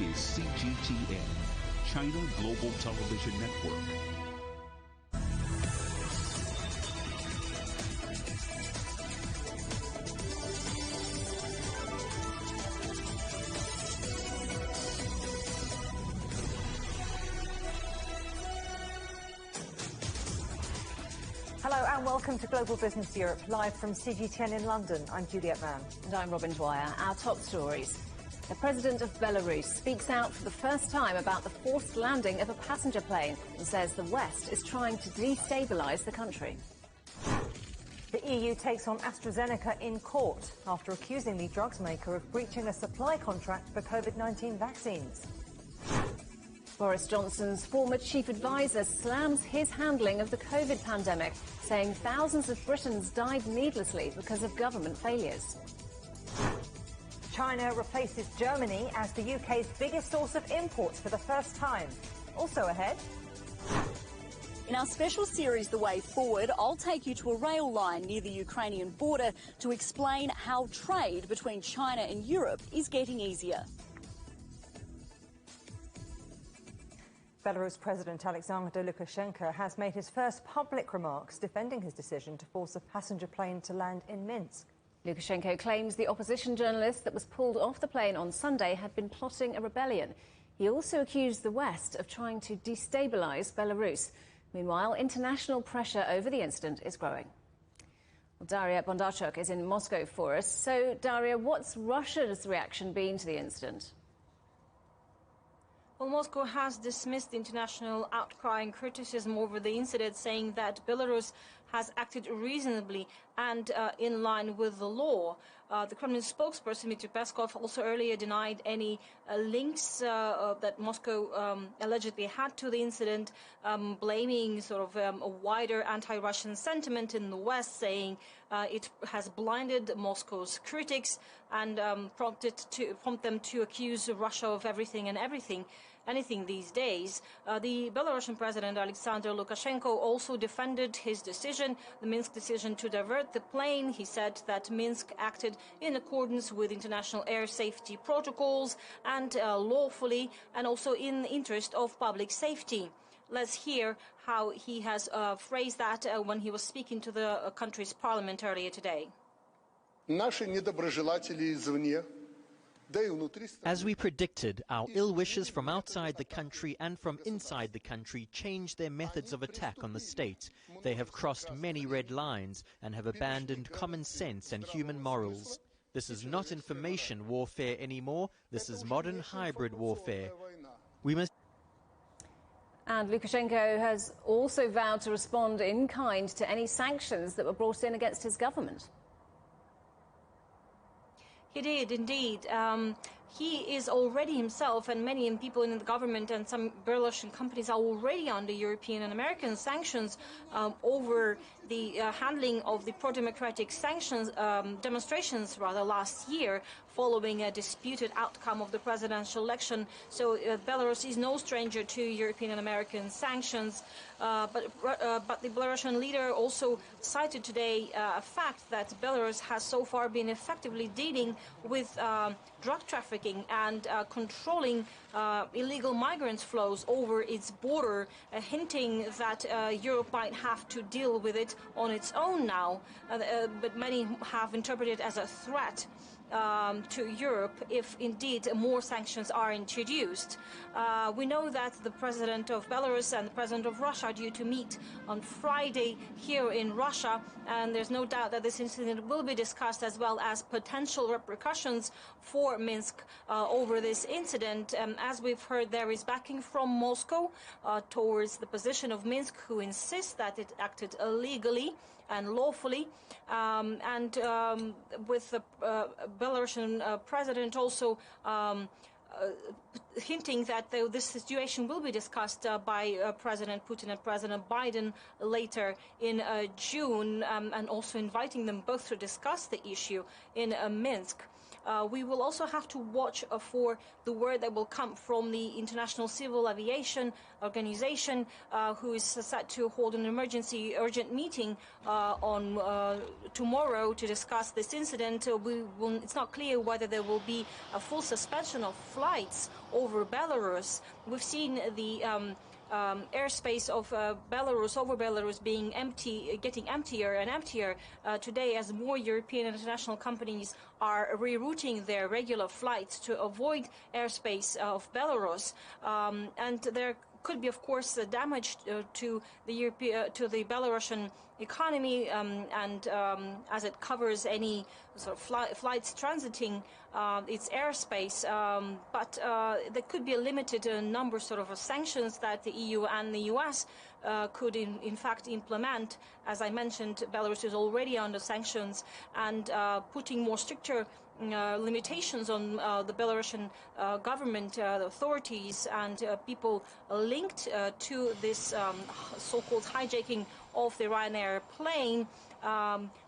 is CGTN, China Global Television Network. Hello and welcome to Global Business Europe, live from CGTN in London. I'm Juliet Mann. And I'm Robin Dwyer. Our top stories. The president of Belarus speaks out for the first time about the forced landing of a passenger plane and says the West is trying to destabilise the country. The EU takes on AstraZeneca in court after accusing the drugs maker of breaching a supply contract for COVID-19 vaccines. Boris Johnson's former chief advisor slams his handling of the COVID pandemic, saying thousands of Britons died needlessly because of government failures. China replaces Germany as the UK's biggest source of imports for the first time. Also ahead. In our special series, The Way Forward, I'll take you to a rail line near the Ukrainian border to explain how trade between China and Europe is getting easier. Belarus President Alexander Lukashenko has made his first public remarks defending his decision to force a passenger plane to land in Minsk. Lukashenko claims the opposition journalist that was pulled off the plane on Sunday had been plotting a rebellion. He also accused the West of trying to destabilise Belarus. Meanwhile, international pressure over the incident is growing. Well, Daria Bondarchuk is in Moscow for us. So, Daria, what's Russia's reaction been to the incident? Well, Moscow has dismissed international outcry and criticism over the incident, saying that Belarus has acted reasonably and in line with the law. The Kremlin spokesperson, Dmitry Peskov, also earlier denied any links that Moscow allegedly had to the incident, blaming sort of a wider anti-Russian sentiment in the West, saying it has blinded Moscow's critics and prompt them to accuse Russia of anything these days. The Belarusian president, Alexander Lukashenko, also defended his decision, the Minsk decision to divert the plane. He said that Minsk acted in accordance with international air safety protocols and lawfully, and also in the interest of public safety. Let's hear how he has phrased that when he was speaking to the country's parliament earlier today. As we predicted, our ill wishers from outside the country and from inside the country changed their methods of attack on the state. They have crossed many red lines and have abandoned common sense and human morals. This is not information warfare anymore. This is modern hybrid warfare. We must. And Lukashenko has also vowed to respond in kind to any sanctions that were brought in against his government. He did, indeed. He is already himself, and many people in the government and some Belarusian companies are already under European and American sanctions over the handling of the pro-democratic sanctions demonstrations last year, following a disputed outcome of the presidential election. So Belarus is no stranger to European and American sanctions. But the Belarusian leader also cited today a fact that Belarus has so far been effectively dealing with drug trafficking and controlling illegal migrants flows over its border, hinting that Europe might have to deal with it on its own now. But many have interpreted it as a threat to Europe if indeed more sanctions are introduced. We know that the president of Belarus and the president of Russia are due to meet on Friday here in Russia, and there's no doubt that this incident will be discussed, as well as potential repercussions for Minsk over this incident. As we've heard, there is backing from Moscow towards the position of Minsk, who insists that it acted illegally and lawfully, with the Belarusian president also hinting that this situation will be discussed by President Putin and President Biden later in June, and also inviting them both to discuss the issue in Minsk. We will also have to watch for the word that will come from the International Civil Aviation Organization, who is set to hold an urgent meeting on tomorrow to discuss this incident. It's not clear whether there will be a full suspension of flights over Belarus. We've seen the airspace of Belarus being getting emptier and emptier today, as more European and international companies are rerouting their regular flights to avoid airspace of Belarus, and there could be, of course, damage to the Belarusian economy, and as it covers any sort of flights transiting its airspace. But there could be a limited number of sanctions that the EU and the US could in fact implement. As I mentioned, Belarus is already under sanctions, and putting more stricter limitations on the Belarusian government, the authorities, and people linked to this so-called hijacking of the Ryanair plane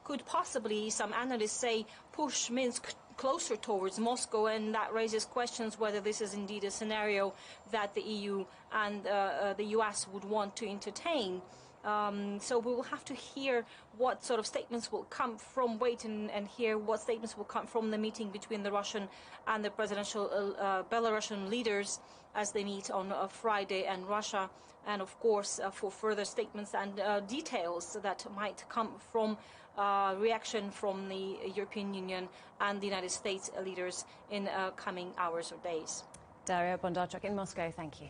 could possibly, some analysts say, push Minsk closer towards Moscow, and that raises questions whether this is indeed a scenario that the EU and the US would want to entertain. So we will have to hear what sort of statements will come from, and hear what statements will come from the meeting between the Russian and the presidential Belarusian leaders as they meet on Friday in Russia, and of course for further statements and details that might come from reaction from the European Union and the United States leaders in coming hours or days. Daria Bondarchuk in Moscow, thank you.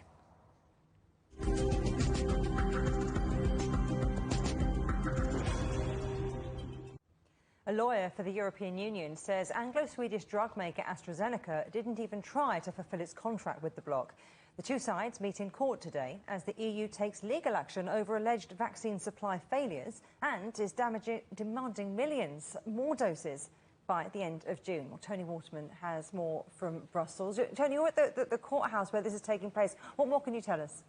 A lawyer for the European Union says Anglo-Swedish drug maker AstraZeneca didn't even try to fulfill its contract with the bloc. The two sides meet in court today as the EU takes legal action over alleged vaccine supply failures and is demanding millions more doses by the end of June. Well, Tony Waterman has more from Brussels. Tony, you're at the courthouse where this is taking place. What more can you tell us?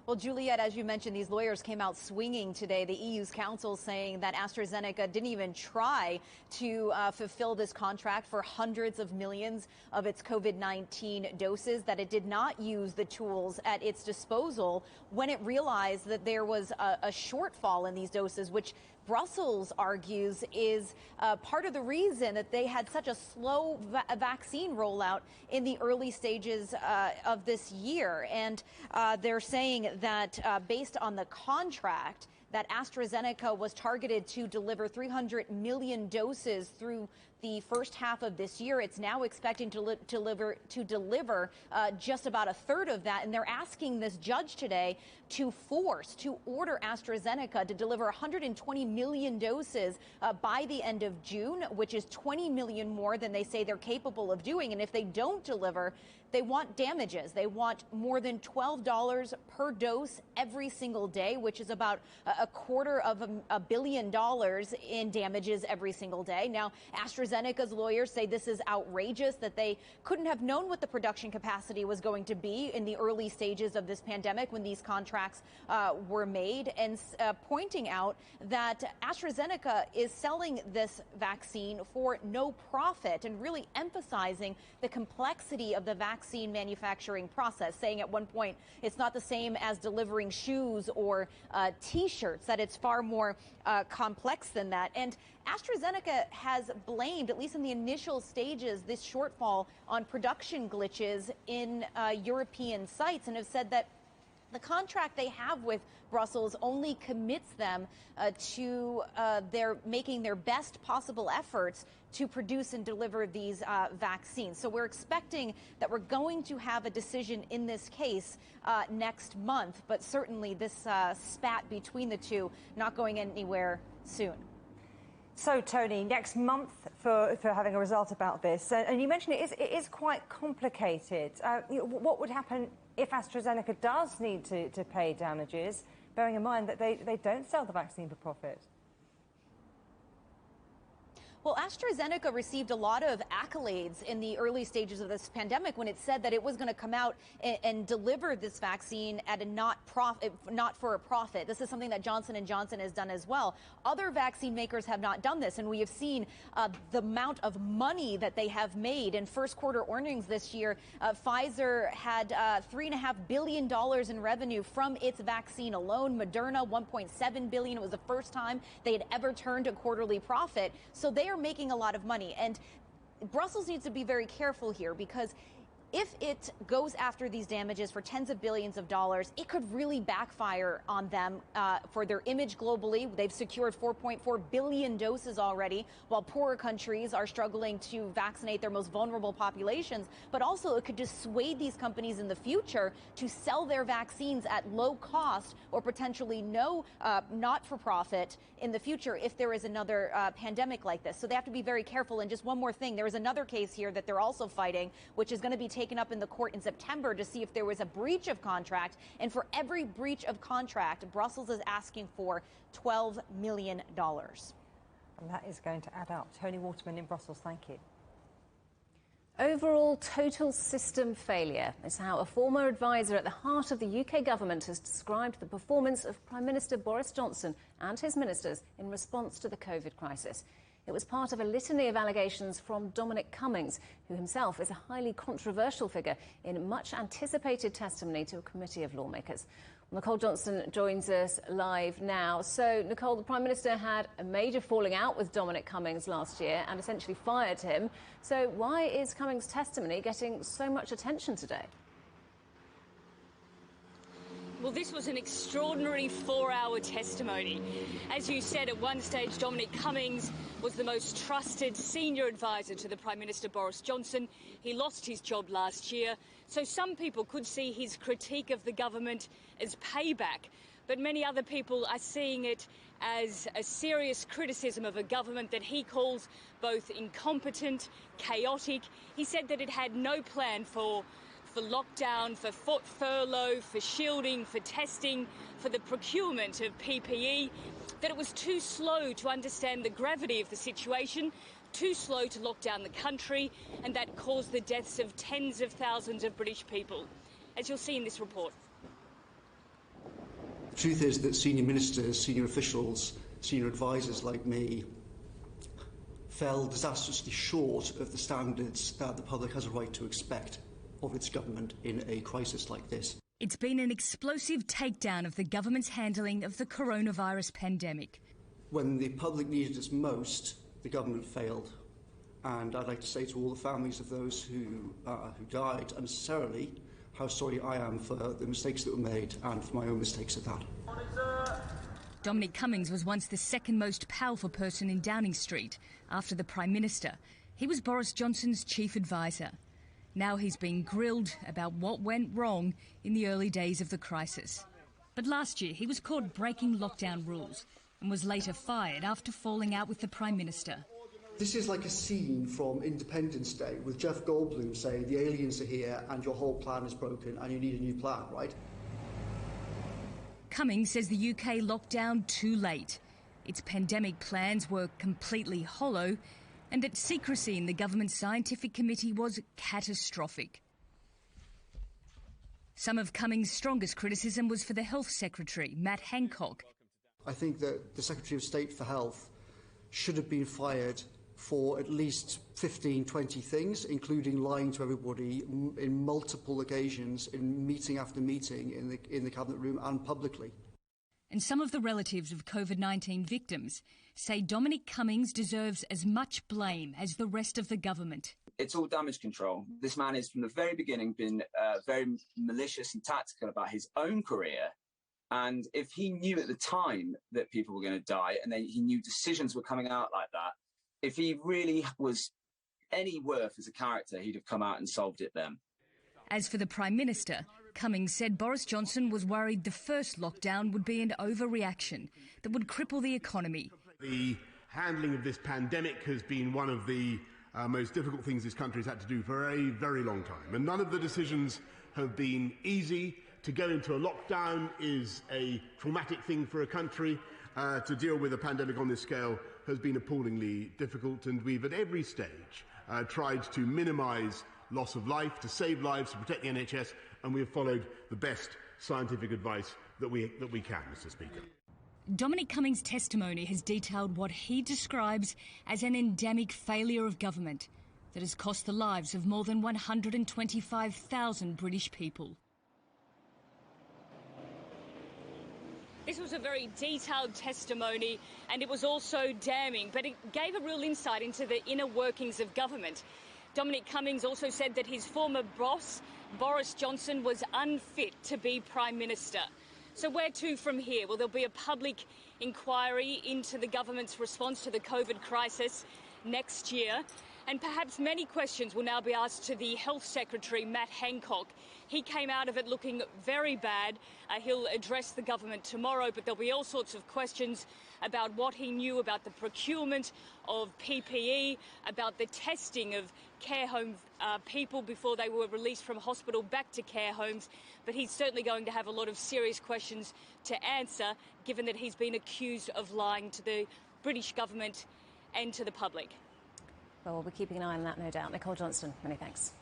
Well, Juliet, as you mentioned, these lawyers came out swinging today. The EU's counsel saying that AstraZeneca didn't even try to fulfill this contract for hundreds of millions of its COVID-19 doses, that it did not use the tools at its disposal when it realized that there was a shortfall in these doses, which Brussels argues is part of the reason that they had such a slow vaccine rollout in the early stages of this year. And they're saying that based on the contract, that AstraZeneca was targeted to deliver 300 million doses through the first half of this year. It's now expecting to deliver just about a third of that. And they're asking this judge today to order AstraZeneca to deliver 120 million doses by the end of June, which is 20 million more than they say they're capable of doing. And if they don't deliver, they want damages. They want more than $12 per dose every single day, which is about $250 million in damages every single day. Now, AstraZeneca's lawyers say this is outrageous, that they couldn't have known what the production capacity was going to be in the early stages of this pandemic when these contracts were made, and pointing out that AstraZeneca is selling this vaccine for no profit, and really emphasizing the complexity of the vaccine manufacturing process, saying at one point it's not the same as delivering shoes or T-shirts, that it's far more complex than that. And AstraZeneca has blamed, at least in the initial stages, this shortfall on production glitches in European sites, and have said that the contract they have with Brussels only commits them to making their best possible efforts to produce and deliver these vaccines. So we're expecting that we're going to have a decision in this case next month, but certainly this spat between the two not going anywhere soon. So, Tony, next month for having a result about this, and you mentioned it is quite complicated. What would happen if AstraZeneca does need to pay damages, bearing in mind that they don't sell the vaccine for profit? Well, AstraZeneca received a lot of accolades in the early stages of this pandemic when it said that it was going to come out and deliver this vaccine at a not for a profit. This is something that Johnson & Johnson has done as well. Other vaccine makers have not done this, and we have seen the amount of money that they have made. In first quarter earnings this year, Pfizer had $3.5 billion in revenue from its vaccine alone. Moderna, $1.7 billion. It was the first time they had ever turned a quarterly profit. So they are making a lot of money, and Brussels needs to be very careful here, because if it goes after these damages for tens of billions of dollars, it could really backfire on them for their image globally. They've secured 4.4 billion doses already, while poorer countries are struggling to vaccinate their most vulnerable populations. But also it could dissuade these companies in the future to sell their vaccines at low cost or potentially no not-for-profit in the future if there is another pandemic like this. So they have to be very careful. And just one more thing, there is another case here that they're also fighting, which is going to be taken up in the court in September to see if there was a breach of contract. And for every breach of contract, Brussels is asking for $12 million. And that is going to add up. Tony Waterman in Brussels, thank you. Overall total system failure is how a former advisor at the heart of the UK government has described the performance of Prime Minister Boris Johnson and his ministers in response to the COVID crisis. It was part of a litany of allegations from Dominic Cummings, who himself is a highly controversial figure in much anticipated testimony to a committee of lawmakers. Nicole Johnson joins us live now. So, Nicole, the Prime Minister had a major falling out with Dominic Cummings last year and essentially fired him. So why is Cummings' testimony getting so much attention today? Well, this was an extraordinary 4-hour testimony. As you said, at one stage, Dominic Cummings was the most trusted senior advisor to the Prime Minister Boris Johnson. He lost his job last year, so some people could see his critique of the government as payback. But many other people are seeing it as a serious criticism of a government that he calls both incompetent, chaotic. He said that it had no plan for lockdown, for furlough, for shielding, for testing, for the procurement of PPE, that it was too slow to understand the gravity of the situation, too slow to lock down the country, and that caused the deaths of tens of thousands of British people, as you'll see in this report. The truth is that senior ministers, senior officials, senior advisors like me fell disastrously short of the standards that the public has a right to expect of its government in a crisis like this. It's been an explosive takedown of the government's handling of the coronavirus pandemic. When the public needed us most, the government failed. And I'd like to say to all the families of those who died unnecessarily, how sorry I am for the mistakes that were made and for my own mistakes at that. Dominic Cummings was once the second most powerful person in Downing Street after the Prime Minister. He was Boris Johnson's chief advisor. Now he's being grilled about what went wrong in the early days of the crisis. But last year he was caught breaking lockdown rules and was later fired after falling out with the Prime Minister. This is like a scene from Independence Day with Jeff Goldblum saying the aliens are here and your whole plan is broken and you need a new plan, right? Cummings says the UK locked down too late. Its pandemic plans were completely hollow, and that secrecy in the government's scientific committee was catastrophic. Some of Cummings' strongest criticism was for the Health Secretary, Matt Hancock. I think that the Secretary of State for Health should have been fired for at least 15, 20 things, including lying to everybody in multiple occasions, in meeting after meeting in the Cabinet room and publicly. And some of the relatives of COVID-19 victims say Dominic Cummings deserves as much blame as the rest of the government. It's all damage control. This man has from the very beginning been very malicious and tactical about his own career. And if he knew at the time that people were going to die and then he knew decisions were coming out like that, if he really was any worth as a character, he'd have come out and solved it then. As for the Prime Minister, Cummings said Boris Johnson was worried the first lockdown would be an overreaction that would cripple the economy. The handling of this pandemic has been one of the most difficult things this country has had to do for a very long time. And none of the decisions have been easy. To go into a lockdown is a traumatic thing for a country. To deal with a pandemic on this scale has been appallingly difficult, and we've at every stage tried to minimise loss of life, to save lives, to protect the NHS, and we have followed the best scientific advice that we can, Mr. Speaker. Dominic Cummings' testimony has detailed what he describes as an endemic failure of government that has cost the lives of more than 125,000 British people. This was a very detailed testimony, and it was also damning, but it gave a real insight into the inner workings of government. Dominic Cummings also said that his former boss, Boris Johnson, was unfit to be Prime Minister. So where to from here? Well, there'll be a public inquiry into the government's response to the COVID crisis next year. And perhaps many questions will now be asked to the Health Secretary, Matt Hancock. He came out of it looking very bad. He'll address the government tomorrow, but there'll be all sorts of questions about what he knew about the procurement of PPE, about the testing of care home people before they were released from hospital back to care homes. But he's certainly going to have a lot of serious questions to answer, given that he's been accused of lying to the British government and to the public. Well, we'll be keeping an eye on that, no doubt. Nicole Johnston, many thanks.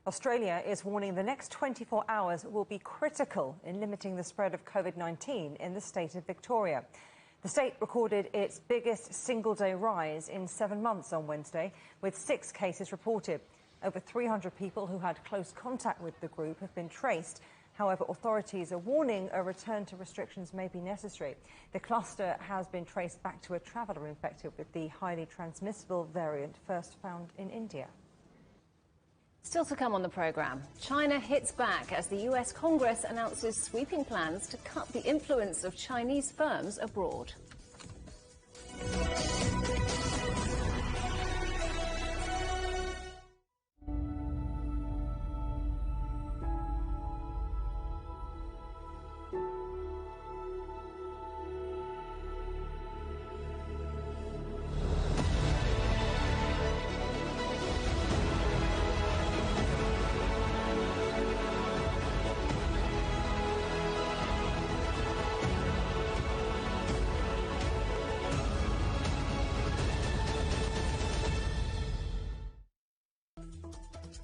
Australia is warning the next 24 hours will be critical in limiting the spread of COVID-19 in the state of Victoria. The state recorded its biggest single-day rise in 7 months on Wednesday, with 6 cases reported. Over 300 people who had close contact with the group have been traced. However, authorities are warning a return to restrictions may be necessary. The cluster has been traced back to a traveller infected with the highly transmissible variant first found in India. Still to come on the programme, China hits back as the US Congress announces sweeping plans to cut the influence of Chinese firms abroad.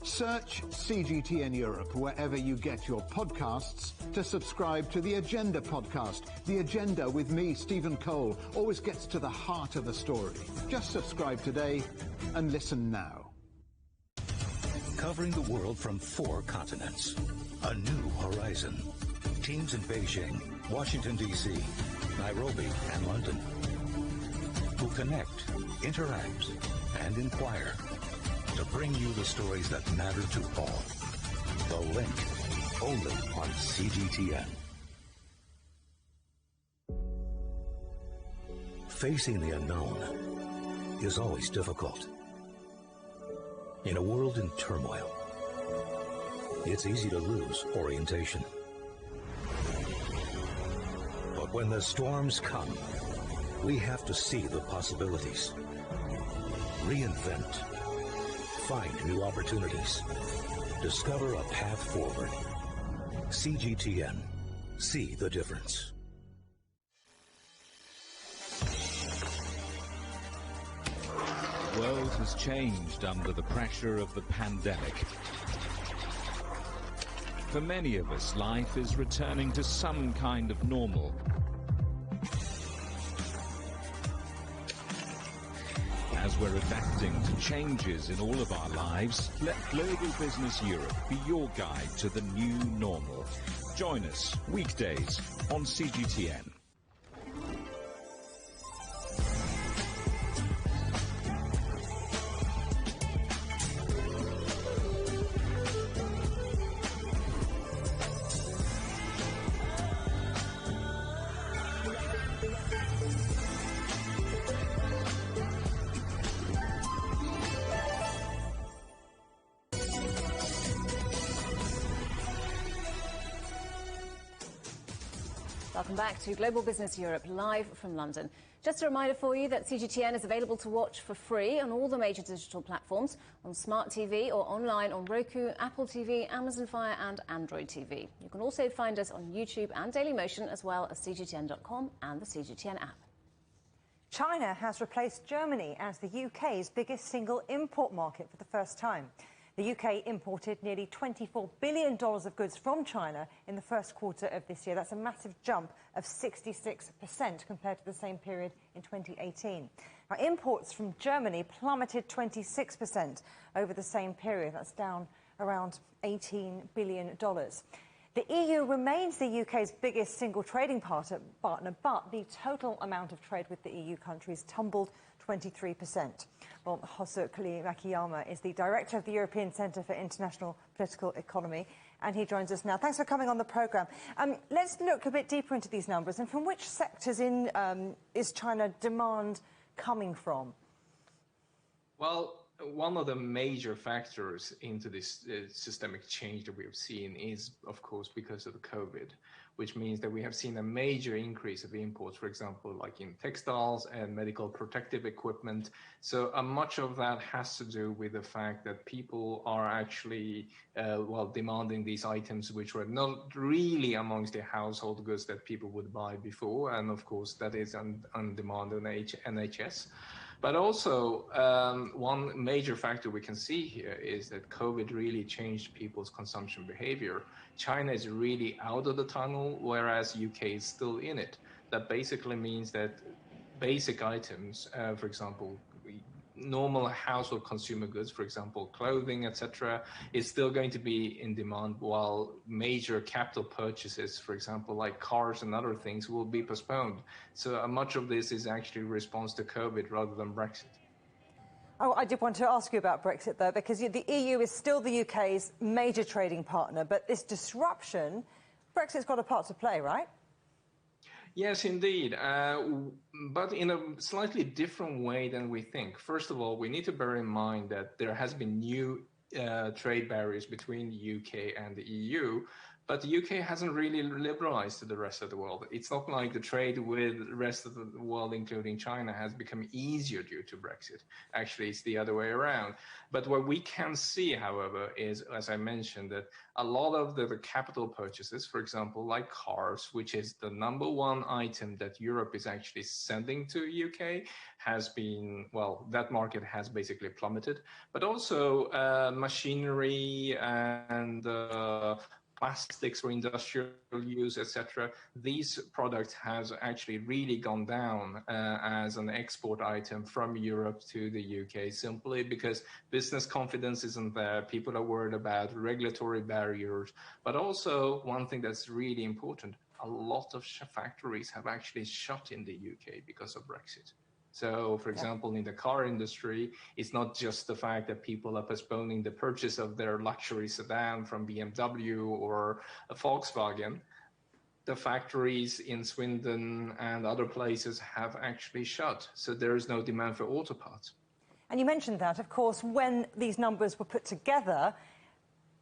Search CGTN Europe wherever you get your podcasts to subscribe to the Agenda podcast. The Agenda with me, Stephen Cole, always gets to the heart of the story. Just subscribe today and listen now. Covering the world from 4 continents. A new horizon. Teams in Beijing, Washington, D.C., Nairobi, and London. Who connect, interact, and inquire to bring you the stories that matter to all. The Link, only on CGTN. Facing the unknown is always difficult. In a world in turmoil, it's easy to lose orientation. But when the storms come, we have to see the possibilities. Reinvent. Find new opportunities. Discover a path forward. CGTN. See the difference. The world has changed under the pressure of the pandemic. For many of us, life is returning to some kind of normal. As we're adapting to changes in all of our lives, let Global Business Europe be your guide to the new normal. Join us weekdays on CGTN. Welcome back to Global Business Europe, live from London. Just a reminder for you that CGTN is available to watch for free on all the major digital platforms, on Smart TV or online on Roku, Apple TV, Amazon Fire and Android TV. You can also find us on YouTube and Dailymotion, as well as CGTN.com and the CGTN app. China has replaced Germany as the UK's biggest single import market for the first time. The UK imported nearly $24 billion of goods from China in the first quarter of this year. That's a massive jump of 66% compared to the same period in 2018. Now, imports from Germany plummeted 26% over the same period. That's down around $18 billion. The EU remains the UK's biggest single trading partner, but the total amount of trade with the EU countries tumbled 23%. Well, Hosuke Makiyama is the director of the European Centre for International Political Economy, and he joins us now. Thanks for coming on the programme. Let's look a bit deeper into these numbers, and from which sectors is China demand coming from? Well, one of the major factors into this systemic change that we've seen is, of course, because of the COVID, which means that we have seen a major increase of imports, for example, like in textiles and medical protective equipment. So much of that has to do with the fact that people are actually, demanding these items which were not really amongst the household goods that people would buy before. And of course, that is on demand on NHS. But also, one major factor we can see here is that COVID really changed people's consumption behavior. China is really out of the tunnel, whereas UK is still in it. That basically means that basic items, for example, normal household consumer goods, for example, clothing, etc., is still going to be in demand, while major capital purchases, for example, like cars and other things, will be postponed. So much of this is actually a response to COVID rather than Brexit. Oh, I did want to ask you about Brexit, though, because the EU is still the UK's major trading partner, but this disruption, Brexit's got a part to play, right? Yes, indeed, but in a slightly different way than we think. First of all, we need to bear in mind that there has been new trade barriers between the UK and the EU, but the UK hasn't really liberalized to the rest of the world. It's not like the trade with the rest of the world, including China, has become easier due to Brexit. Actually, it's the other way around. But what we can see, however, is, as I mentioned, that a lot of the capital purchases, for example, like cars, which is the number one item that Europe is actually sending to UK, has been, well, that market has basically plummeted. But also machinery and plastics for industrial use, etc. These products have actually really gone down as an export item from Europe to the UK, simply because business confidence isn't there. People are worried about regulatory barriers. But also, one thing that's really important, a lot of factories have actually shut in the UK because of Brexit. So, for example, in the car industry, it's not just the fact that people are postponing the purchase of their luxury sedan from BMW or a Volkswagen. The factories in Swindon and other places have actually shut. So there is no demand for auto parts. And you mentioned that, of course, when these numbers were put together,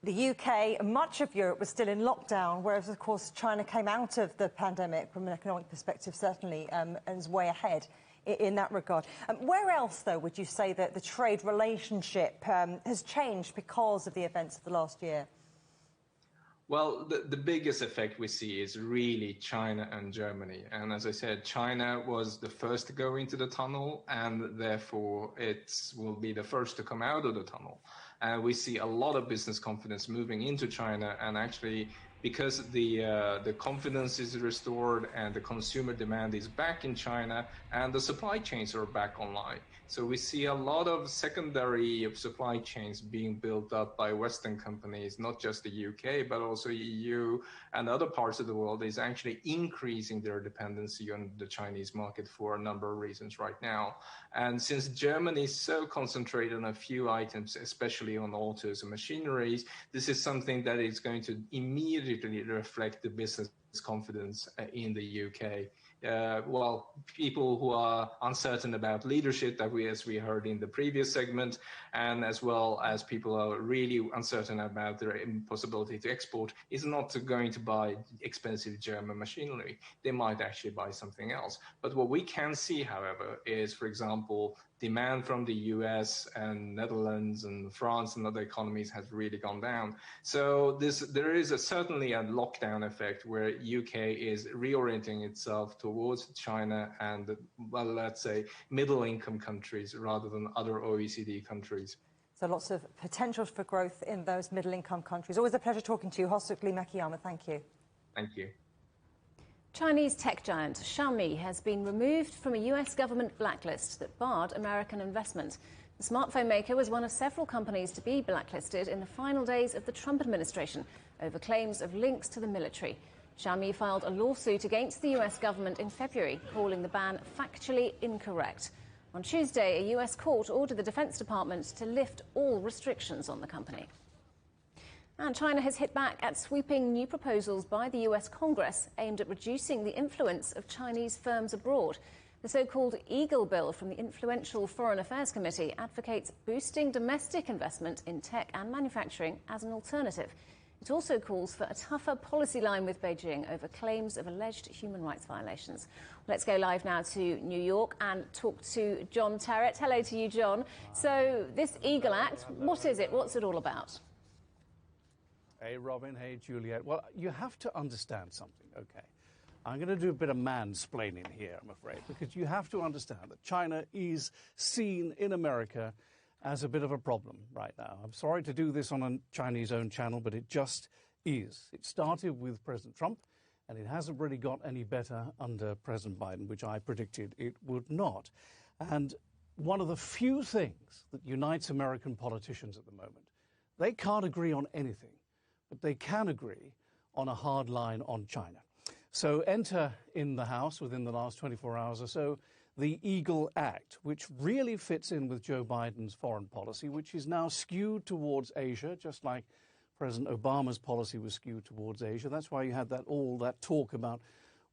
the UK and much of Europe was still in lockdown, whereas, of course, China came out of the pandemic from an economic perspective, certainly, and is way ahead in that regard. Where else, though, would you say that the trade relationship has changed because of the events of the last year? Well, the biggest effect we see is really China and Germany. And as I said, China was the first to go into the tunnel, and therefore it will be the first to come out of the tunnel. And we see a lot of business confidence moving into China, and actually, because the confidence is restored and the consumer demand is back in China and the supply chains are back online. So we see a lot of secondary supply chains being built up by Western companies, not just the UK, but also EU and other parts of the world is actually increasing their dependency on the Chinese market for a number of reasons right now. And since Germany is so concentrated on a few items, especially on autos and machineries, this is something that is going to immediately reflect the business confidence in the UK. People who are uncertain about leadership, as we heard in the previous segment, and as well as people are really uncertain about their impossibility to export, is not going to buy expensive German machinery. They might actually buy something else. But what we can see, however, is, for example, demand from the US and Netherlands and France and other economies has really gone down. So there is certainly a lockdown effect where UK is reorienting itself towards China and, well, let's say, middle-income countries rather than other OECD countries. So lots of potential for growth in those middle-income countries. Always a pleasure talking to you. Hostukli Makiyama, thank you. Thank you. Chinese tech giant Xiaomi has been removed from a US government blacklist that barred American investment. The smartphone maker was one of several companies to be blacklisted in the final days of the Trump administration over claims of links to the military. Xiaomi filed a lawsuit against the US government in February, calling the ban factually incorrect. On Tuesday, a US court ordered the Defense Department to lift all restrictions on the company. And China has hit back at sweeping new proposals by the US Congress aimed at reducing the influence of Chinese firms abroad. The so-called Eagle Bill from the influential Foreign Affairs Committee advocates boosting domestic investment in tech and manufacturing as an alternative. It also calls for a tougher policy line with Beijing over claims of alleged human rights violations. Let's go live now to New York and talk to John Terrett. Hello to you, John. So this Eagle Act, what is it? What's it all about? Hey, Robin. Hey, Juliet. Well, you have to understand something, okay? I'm going to do a bit of mansplaining here, I'm afraid, because you have to understand that China is seen in America as a bit of a problem right now. I'm sorry to do this on a Chinese-owned channel, but it just is. It started with President Trump, and it hasn't really got any better under President Biden, which I predicted it would not. And one of the few things that unites American politicians at the moment, they can't agree on anything, but they can agree on a hard line on China. So enter in the House within the last 24 hours or so the Eagle Act, which really fits in with Joe Biden's foreign policy, which is now skewed towards Asia, just like President Obama's policy was skewed towards Asia. That's why you had all that talk about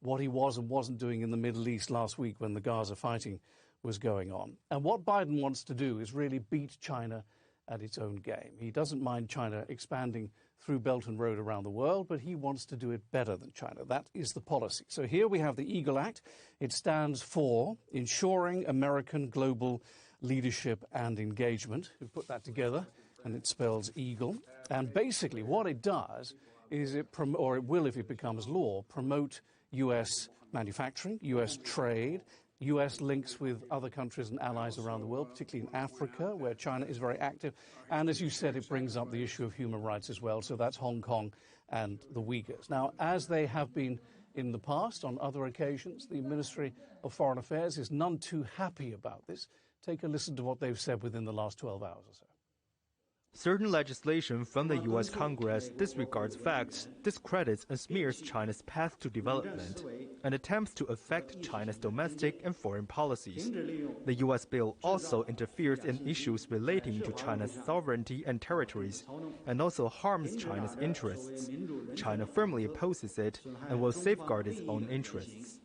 what he was and wasn't doing in the Middle East last week when the Gaza fighting was going on. And what Biden wants to do is really beat China at its own game. He doesn't mind China expanding through Belt and Road around the world, but he wants to do it better than China. That is the policy. So here we have the Eagle Act. It stands for Ensuring American Global Leadership and Engagement. We put that together, and it spells Eagle. And basically what it does is it will, if it becomes law, promote U.S. manufacturing, U.S. trade, U.S. links with other countries and allies around the world, particularly in Africa, where China is very active. And as you said, it brings up the issue of human rights as well. So that's Hong Kong and the Uyghurs. Now, as they have been in the past on other occasions, the Ministry of Foreign Affairs is none too happy about this. Take a listen to what they've said within the last 12 hours or so. Certain legislation from the U.S. Congress disregards facts, discredits and smears China's path to development, and attempts to affect China's domestic and foreign policies. The U.S. bill also interferes in issues relating to China's sovereignty and territories, and also harms China's interests. China firmly opposes it and will safeguard its own interests.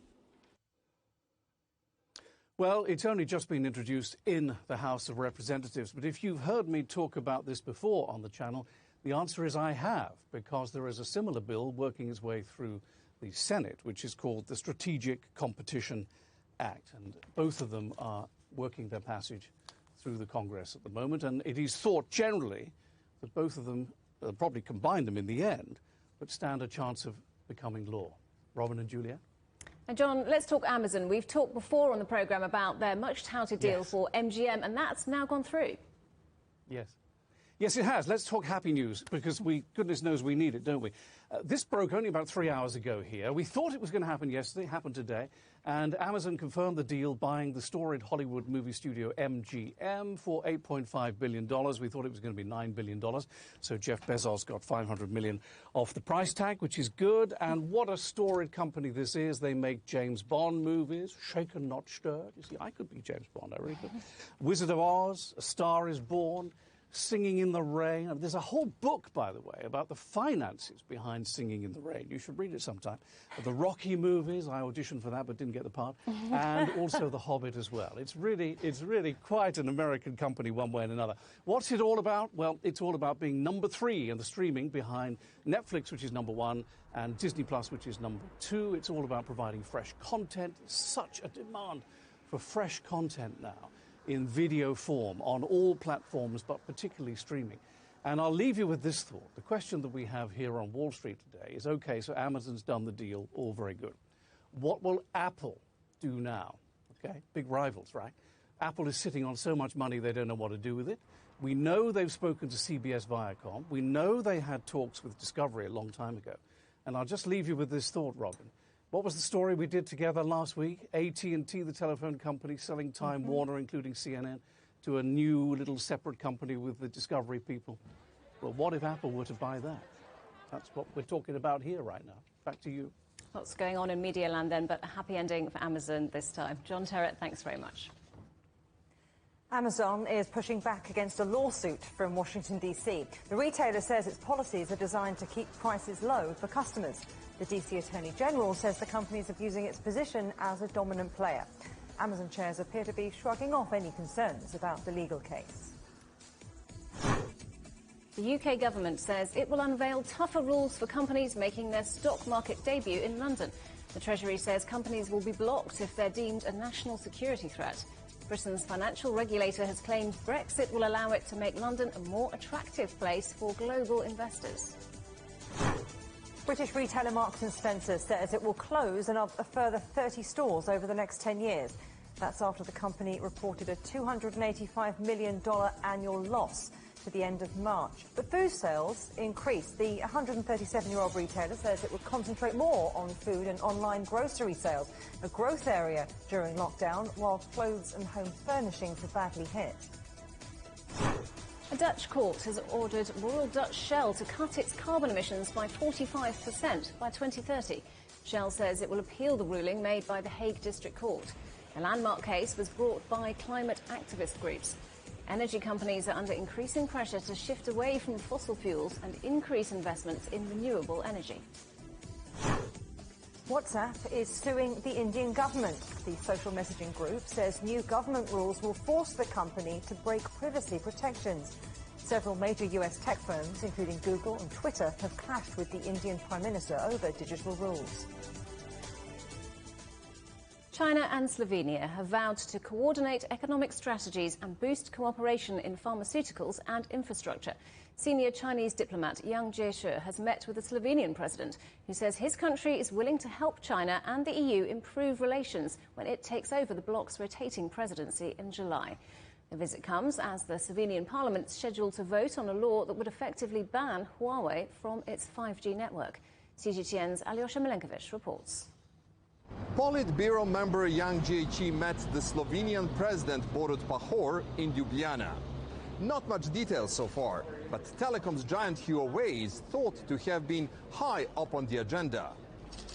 Well, it's only just been introduced in the House of Representatives, but if you've heard me talk about this before on the channel, the answer is I have, because there is a similar bill working its way through the Senate, which is called the Strategic Competition Act, and both of them are working their passage through the Congress at the moment, and it is thought generally that both of them, probably combine them in the end, but stand a chance of becoming law. Robin and Julia? And John, let's talk Amazon. We've talked before on the programme about their much-touted deal for MGM, and that's now gone through. Yes. Yes, it has. Let's talk happy news, because goodness knows we need it, don't we? This broke only about 3 hours ago here. We thought it was going to happen yesterday, it happened today, and Amazon confirmed the deal buying the storied Hollywood movie studio MGM for $8.5 billion. We thought it was going to be $9 billion, so Jeff Bezos got $500 million off the price tag, which is good. And what a storied company this is. They make James Bond movies, Shaken Not Stirred. You see, I could be James Bond, I really could. Wizard of Oz, A Star is Born, Singing in the Rain. There's a whole book, by the way, about the finances behind Singing in the Rain. You should read it sometime. The Rocky movies, I auditioned for that but didn't get the part, and also The Hobbit as well. It's really quite an American company one way and another. What's it all about? Well, it's all about being number 3 in the streaming behind Netflix, which is number 1, and Disney Plus, which is number 2. It's all about providing fresh content. Such a demand for fresh content now. in video form on all platforms, but particularly streaming. And I'll leave you with this thought. The question that we have here on Wall Street today is, okay, so Amazon's done the deal, all very good. What will Apple do now? Okay, big rivals, right? Apple is sitting on so much money they don't know what to do with it. We know they've spoken to CBS Viacom. We know they had talks with Discovery a long time ago. And I'll just leave you with this thought, Robin. What was the story we did together last week? AT&T, the telephone company, selling Time Warner, including CNN, to a new little separate company with the Discovery people. Well, what if Apple were to buy that? That's what we're talking about here right now. Back to you. Lots going on in media land then, but a happy ending for Amazon this time. John Terrett, thanks very much. Amazon is pushing back against a lawsuit from Washington, D.C. The retailer says its policies are designed to keep prices low for customers. The D.C. Attorney General says the company is abusing its position as a dominant player. Amazon chairs appear to be shrugging off any concerns about the legal case. The UK government says it will unveil tougher rules for companies making their stock market debut in London. The Treasury says companies will be blocked if they're deemed a national security threat. Britain's financial regulator has claimed Brexit will allow it to make London a more attractive place for global investors. British retailer Marks & Spencer says it will close a further 30 stores over the next 10 years. That's after the company reported a $285 million annual loss to the end of March. But food sales increased. The 137-year-old retailer says it would concentrate more on food and online grocery sales, a growth area during lockdown, while clothes and home furnishings were badly hit. A Dutch court has ordered Royal Dutch Shell to cut its carbon emissions by 45% by 2030. Shell says it will appeal the ruling made by the Hague District Court. A landmark case was brought by climate activist groups. Energy companies are under increasing pressure to shift away from fossil fuels and increase investments in renewable energy. WhatsApp is suing the Indian government. The social messaging group says new government rules will force the company to break privacy protections. Several major US tech firms, including Google and Twitter, have clashed with the Indian Prime Minister over digital rules. China and Slovenia have vowed to coordinate economic strategies and boost cooperation in pharmaceuticals and infrastructure. Senior Chinese diplomat Yang Jiechi has met with the Slovenian president, who says his country is willing to help China and the EU improve relations when it takes over the bloc's rotating presidency in July. The visit comes as the Slovenian parliament is scheduled to vote on a law that would effectively ban Huawei from its 5G network. CGTN's Alyosha Milenkovic reports. Politburo member Yang Jiechi met the Slovenian president Borut Pahor in Ljubljana. Not much detail so far, but telecoms giant Huawei is thought to have been high up on the agenda.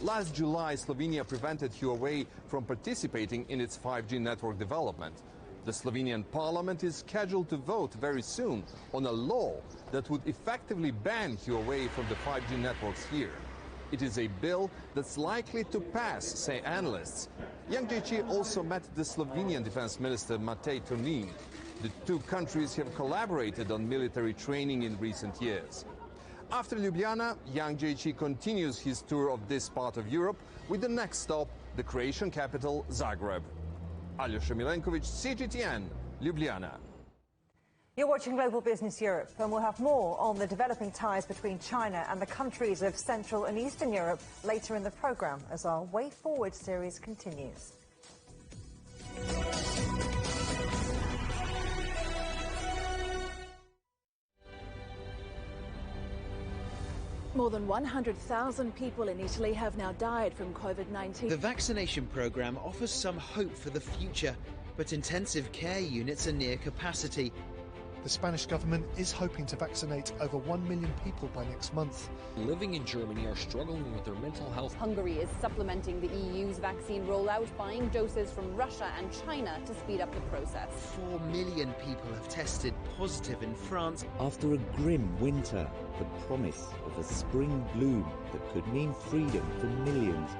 Last July, Slovenia prevented Huawei from participating in its 5G network development. The Slovenian parliament is scheduled to vote very soon on a law that would effectively ban Huawei from the 5G networks here. It is a bill that's likely to pass, say analysts. Yang Jiechi also met the Slovenian defense minister Matej Tonin. The two countries have collaborated on military training in recent years. After Ljubljana, Yang Jiechi continues his tour of this part of Europe with the next stop, the Croatian capital, Zagreb. Alyosha Milenkovic, CGTN, Ljubljana. You're watching Global Business Europe, and we'll have more on the developing ties between China and the countries of Central and Eastern Europe later in the programme as our Way Forward series continues. More than 100,000 people in Italy have now died from COVID-19. The vaccination programme offers some hope for the future, but intensive care units are near capacity. The Spanish government is hoping to vaccinate over 1 million people by next month. Living in Germany are struggling with their mental health. Hungary is supplementing the EU's vaccine rollout, buying doses from Russia and China to speed up the process. 4 million people have tested positive in France. After a grim winter, the promise of a spring bloom that could mean freedom for millions.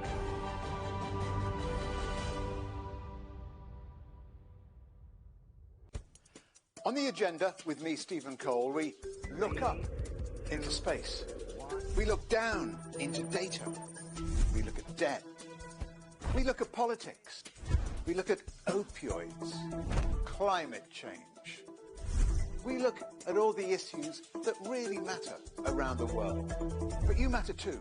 On the agenda with me, Stephen Cole, we look up into space. We look down into data. We look at debt. We look at politics. We look at opioids, climate change. We look at all the issues that really matter around the world. But you matter too.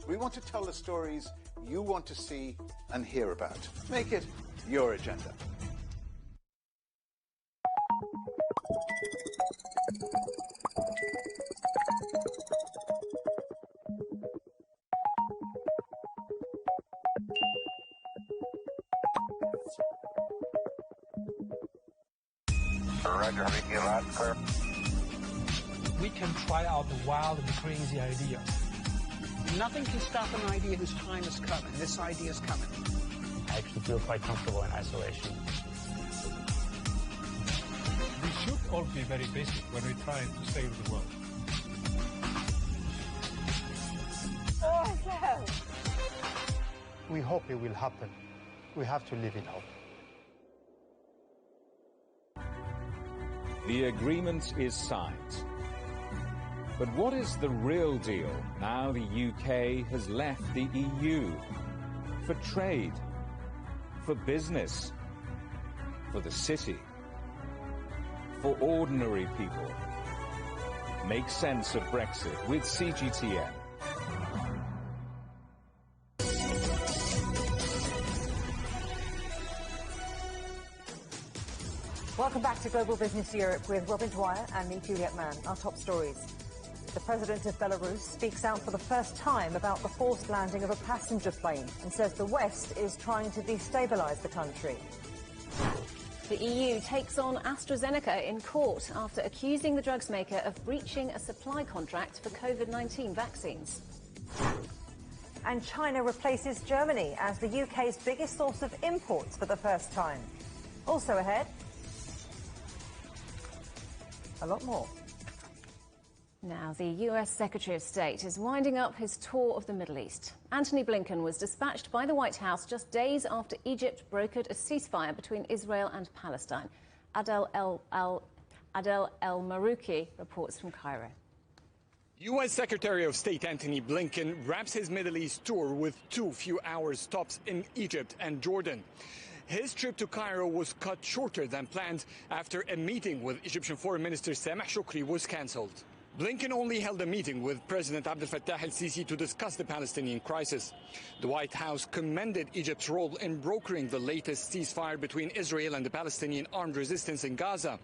We want to tell the stories you want to see and hear about. Make it your agenda. Roger, clear. We can try out the wild and crazy ideas. Nothing can stop an idea whose time is coming. This idea is coming. I actually feel quite comfortable in isolation. We should all be very basic when we're trying to save the world. We hope it will happen. We have to live it out. The agreement is signed. But what is the real deal now the UK has left the EU? For trade, for business, for the city, for ordinary people. Make sense of Brexit with CGTN. Welcome back to Global Business Europe with Robin Dwyer and me, Juliet Mann. Our top stories. The president of Belarus speaks out for the first time about the forced landing of a passenger plane and says the West is trying to destabilise the country. The EU takes on AstraZeneca in court after accusing the drugs maker of breaching a supply contract for COVID-19 vaccines. And China replaces Germany as the UK's biggest source of imports for the first time. Also ahead, a lot more. Now, the US Secretary of State is winding up his tour of the Middle East. Antony Blinken was dispatched by the White House just days after Egypt brokered a ceasefire between Israel and Palestine. Adel El-Marouki reports from Cairo. U.S. Secretary of State Antony Blinken wraps his Middle East tour with 2 few-hour stops in Egypt and Jordan. His trip to Cairo was cut shorter than planned after a meeting with Egyptian Foreign Minister Sameh Shoukry was cancelled. Blinken only held a meeting with President Abdel Fattah el-Sisi to discuss the Palestinian crisis. The White House commended Egypt's role in brokering the latest ceasefire between Israel and the Palestinian armed resistance in Gaza.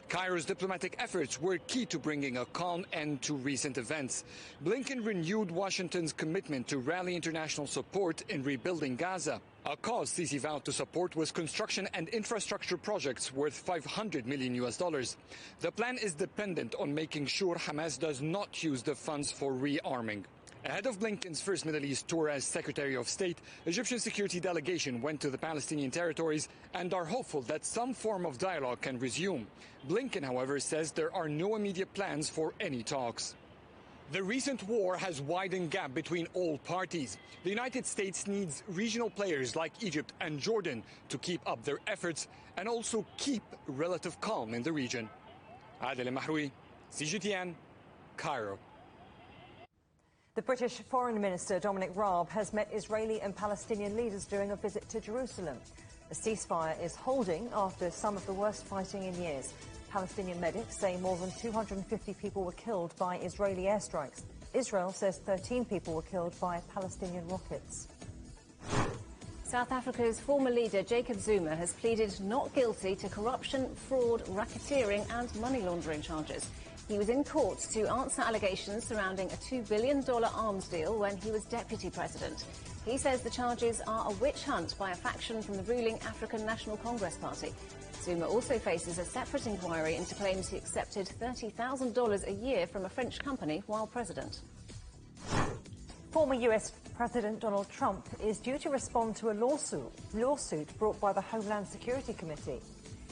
Cairo's diplomatic efforts were key to bringing a calm end to recent events. Blinken renewed Washington's commitment to rally international support in rebuilding Gaza. A cause Sisi vowed to support was construction and infrastructure projects worth $500 million. The plan is dependent on making sure Hamas does not use the funds for rearming. Ahead of Blinken's first Middle East tour as Secretary of State, Egyptian security delegation went to the Palestinian territories and are hopeful that some form of dialogue can resume. Blinken, however, says there are no immediate plans for any talks. The recent war has widened gap between all parties. The United States needs regional players like Egypt and Jordan to keep up their efforts and also keep relative calm in the region. Adel El-Mahroui, CGTN, Cairo. The British Foreign Minister Dominic Raab has met Israeli and Palestinian leaders during a visit to Jerusalem. The ceasefire is holding after some of the worst fighting in years. Palestinian medics say more than 250 people were killed by Israeli airstrikes. Israel says 13 people were killed by Palestinian rockets. South Africa's former leader Jacob Zuma has pleaded not guilty to corruption, fraud, racketeering and money laundering charges. He was in court to answer allegations surrounding a $2 billion arms deal when he was deputy president. He says the charges are a witch hunt by a faction from the ruling African National Congress Party. Zuma also faces a separate inquiry into claims he accepted $30,000 a year from a French company while president. Former US President Donald Trump is due to respond to a lawsuit brought by the Homeland Security Committee.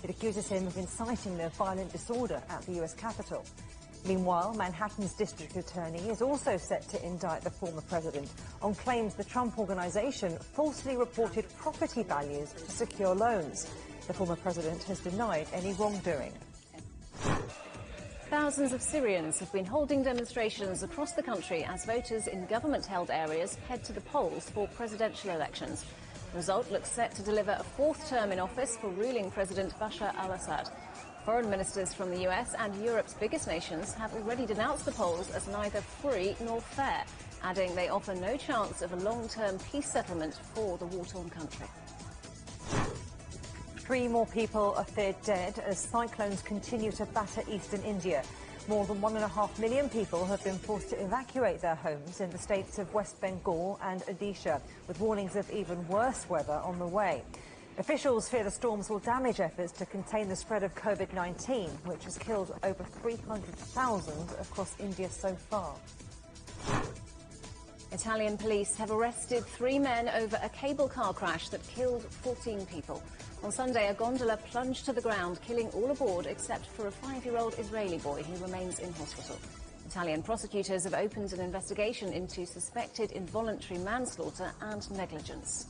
It accuses him of inciting the violent disorder at the US Capitol. Meanwhile, Manhattan's district attorney is also set to indict the former president on claims the Trump Organization falsely reported property values to secure loans. The former president has denied any wrongdoing. Thousands of Syrians have been holding demonstrations across the country as voters in government-held areas head to the polls for presidential elections. The result looks set to deliver a fourth term in office for ruling President Bashar al-Assad. Foreign ministers from the US and Europe's biggest nations have already denounced the polls as neither free nor fair, adding they offer no chance of a long-term peace settlement for the war-torn country. 3 more people are feared dead as cyclones continue to batter eastern India. More than 1.5 million people have been forced to evacuate their homes in the states of West Bengal and Odisha, with warnings of even worse weather on the way. Officials fear the storms will damage efforts to contain the spread of COVID-19, which has killed over 300,000 across India so far. Italian police have arrested 3 men over a cable car crash that killed 14 people. On Sunday, a gondola plunged to the ground, killing all aboard except for a 5-year-old Israeli boy who remains in hospital. Italian prosecutors have opened an investigation into suspected involuntary manslaughter and negligence.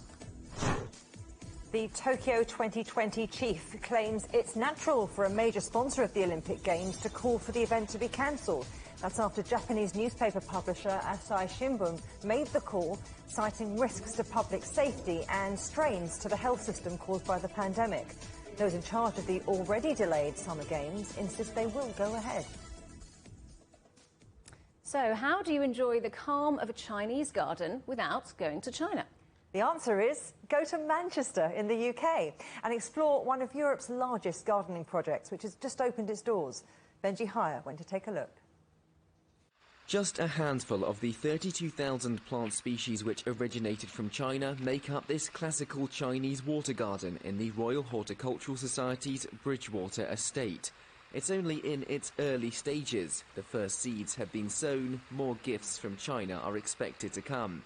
The Tokyo 2020 chief claims it's natural for a major sponsor of the Olympic Games to call for the event to be cancelled. That's after Japanese newspaper publisher Asahi Shimbun made the call, citing risks to public safety and strains to the health system caused by the pandemic. Those in charge of the already delayed Summer Games insist they will go ahead. So, how do you enjoy the calm of a Chinese garden without going to China? The answer is go to Manchester in the UK and explore one of Europe's largest gardening projects, which has just opened its doors. Benji Hire went to take a look. Just a handful of the 32,000 plant species which originated from China make up this classical Chinese water garden in the Royal Horticultural Society's Bridgewater estate. It's only in its early stages. The first seeds have been sown, more gifts from China are expected to come.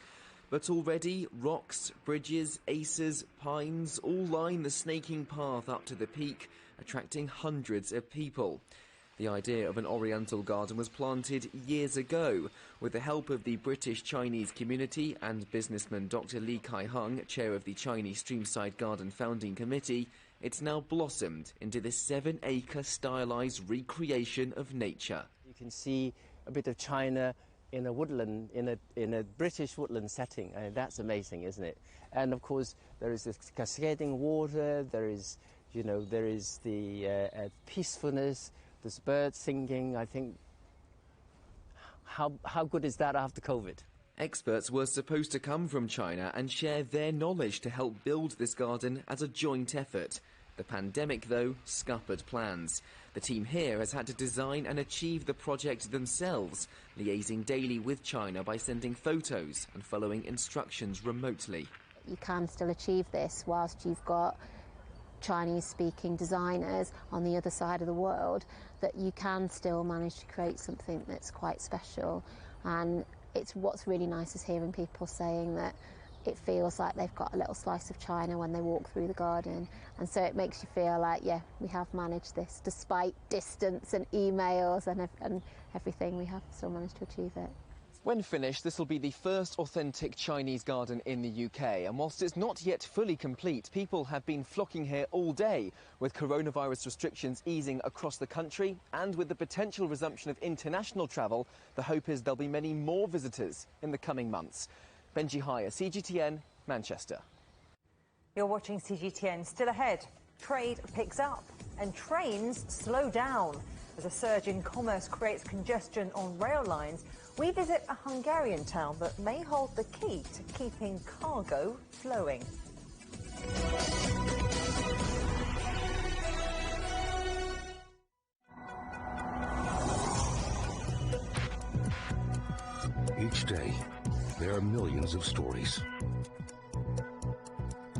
But already, rocks, bridges, acers, pines all line the snaking path up to the peak, attracting hundreds of people. The idea of an oriental garden was planted years ago. With the help of the British-Chinese community and businessman Dr. Li Kai-hung, chair of the Chinese Streamside Garden Founding Committee, it's now blossomed into this 7-acre stylised recreation of nature. You can see a bit of China in a woodland, in a British woodland setting. I mean, that's amazing, isn't it? And of course, there is this cascading water. There is the peacefulness. There's birds singing. I think, how good is that after COVID? Experts were supposed to come from China and share their knowledge to help build this garden as a joint effort. The pandemic, though, scuppered plans. The team here has had to design and achieve the project themselves, liaising daily with China by sending photos and following instructions remotely. You can still achieve this whilst you've got Chinese-speaking designers on the other side of the world, that you can still manage to create something that's quite special. And it's what's really nice is hearing people saying that it feels like they've got a little slice of China when they walk through the garden. And so it makes you feel like, yeah, we have managed this. Despite distance and emails and everything, we have still managed to achieve it. When finished, this will be the first authentic Chinese garden in the UK. And whilst it's not yet fully complete, people have been flocking here all day. With coronavirus restrictions easing across the country and with the potential resumption of international travel, the hope is there'll be many more visitors in the coming months. Benji Hire, CGTN, Manchester. You're watching CGTN. Still ahead, trade picks up and trains slow down. As a surge in commerce creates congestion on rail lines, we visit a Hungarian town that may hold the key to keeping cargo flowing. Each day, there are millions of stories.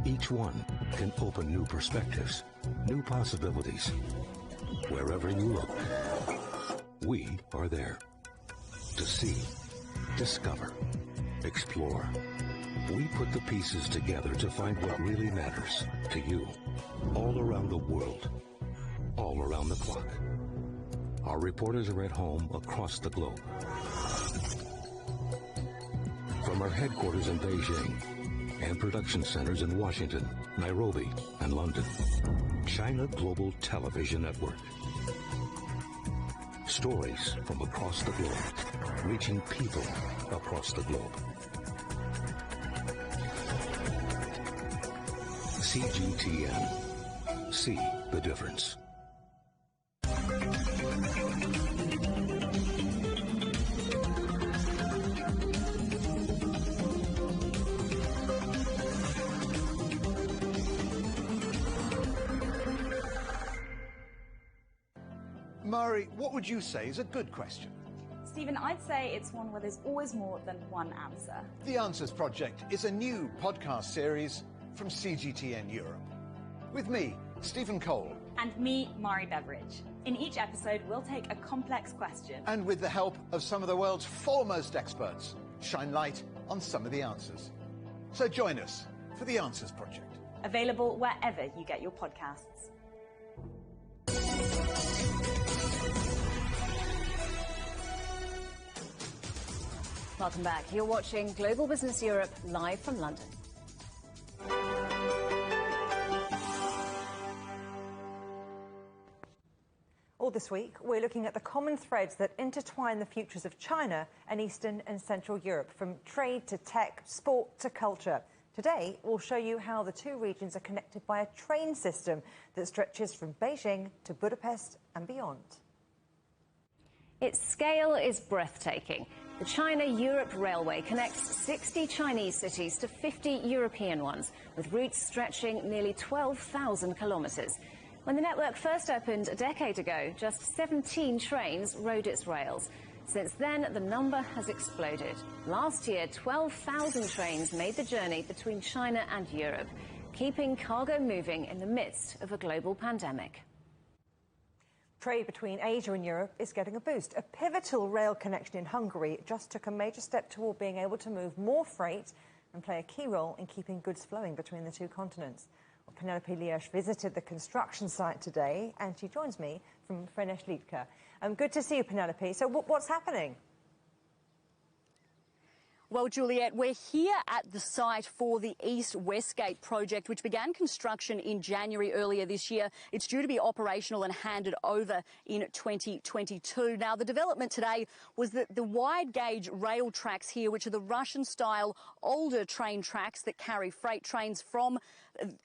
Each one can open new perspectives, new possibilities. Wherever you look, we are there. To see, discover, explore. We put the pieces together to find what really matters to you. All around the world, all around the clock. Our reporters are at home across the globe. From our headquarters in Beijing and production centers in Washington, Nairobi, and London. China Global Television Network. Stories from across the globe, reaching people across the globe. CGTN. See the difference. Mari, what would you say is a good question? Stephen, I'd say it's one where there's always more than one answer. The Answers Project is a new podcast series from CGTN Europe. With me, Stephen Cole. And me, Mari Beveridge. In each episode, we'll take a complex question. And with the help of some of the world's foremost experts, shine light on some of the answers. So join us for The Answers Project. Available wherever you get your podcasts. Welcome back. You're watching Global Business Europe live from London. All this week, we're looking at the common threads that intertwine the futures of China and Eastern and Central Europe, from trade to tech, sport to culture. Today, we'll show you how the two regions are connected by a train system that stretches from Beijing to Budapest and beyond. Its scale is breathtaking. The China-Europe Railway connects 60 Chinese cities to 50 European ones, with routes stretching nearly 12,000 kilometres. When the network first opened a decade ago, just 17 trains rode its rails. Since then, the number has exploded. Last year, 12,000 trains made the journey between China and Europe, keeping cargo moving in the midst of a global pandemic. Trade between Asia and Europe is getting a boost. A pivotal rail connection in Hungary just took a major step toward being able to move more freight and play a key role in keeping goods flowing between the two continents. Well, Penelope Liersch visited the construction site today, and she joins me from Frenes-Liedtke. Good to see you, Penelope. So what's happening? Well, Juliet, we're here at the site for the East-West Gate project, which began construction in January earlier this year. It's due to be operational and handed over in 2022. Now, the development today was that the wide-gauge rail tracks here, which are the Russian-style older train tracks that carry freight trains from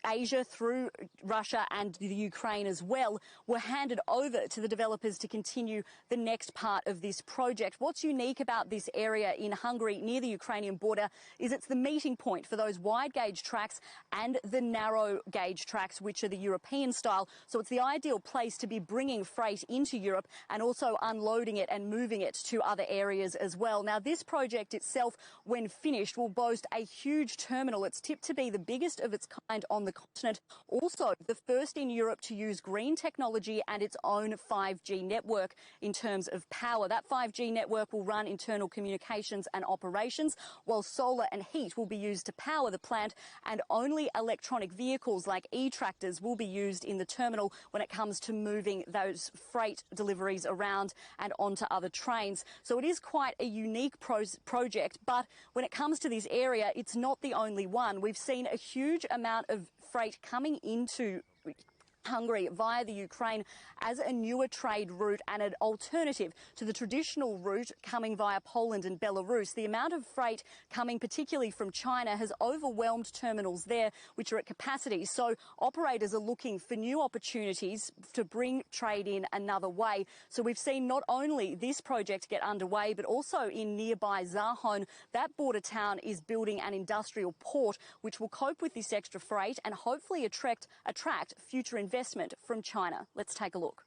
Asia through Russia and the Ukraine as well, were handed over to the developers to continue the next part of this project. What's unique about this area in Hungary near the Ukrainian border is it's the meeting point for those wide gauge tracks and the narrow gauge tracks, which are the European style. So it's the ideal place to be bringing freight into Europe and also unloading it and moving it to other areas as well. Now, this project itself, when finished, will boast a huge terminal. It's tipped to be the biggest of its kind on the continent, also the first in Europe to use green technology and its own 5G network in terms of power. That 5G network will run internal communications and operations, while solar and heat will be used to power the plant, and only electronic vehicles like e-tractors will be used in the terminal when it comes to moving those freight deliveries around and onto other trains. So it is quite a unique project, but when it comes to this area, it's not the only one. We've seen a huge amount of freight coming into Hungary via the Ukraine as a newer trade route and an alternative to the traditional route coming via Poland and Belarus. The amount of freight coming particularly from China has overwhelmed terminals there, which are at capacity. So operators are looking for new opportunities to bring trade in another way. So we've seen not only this project get underway, but also in nearby Zahon, that border town is building an industrial port which will cope with this extra freight and hopefully attract future investment from China. Let's take a look.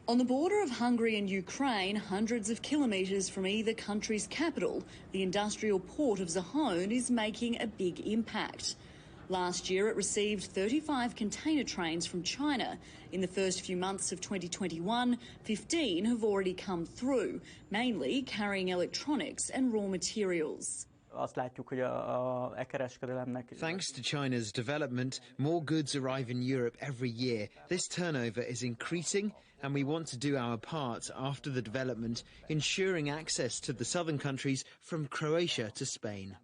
On the border of Hungary and Ukraine, hundreds of kilometres from either country's capital, the industrial port of Zahon is making a big impact. Last year, it received 35 container trains from China. In the first few months of 2021, 15 have already come through, mainly carrying electronics and raw materials. Thanks to China's development, more goods arrive in Europe every year. This turnover is increasing, and we want to do our part after the development, ensuring access to the southern countries from Croatia to Spain.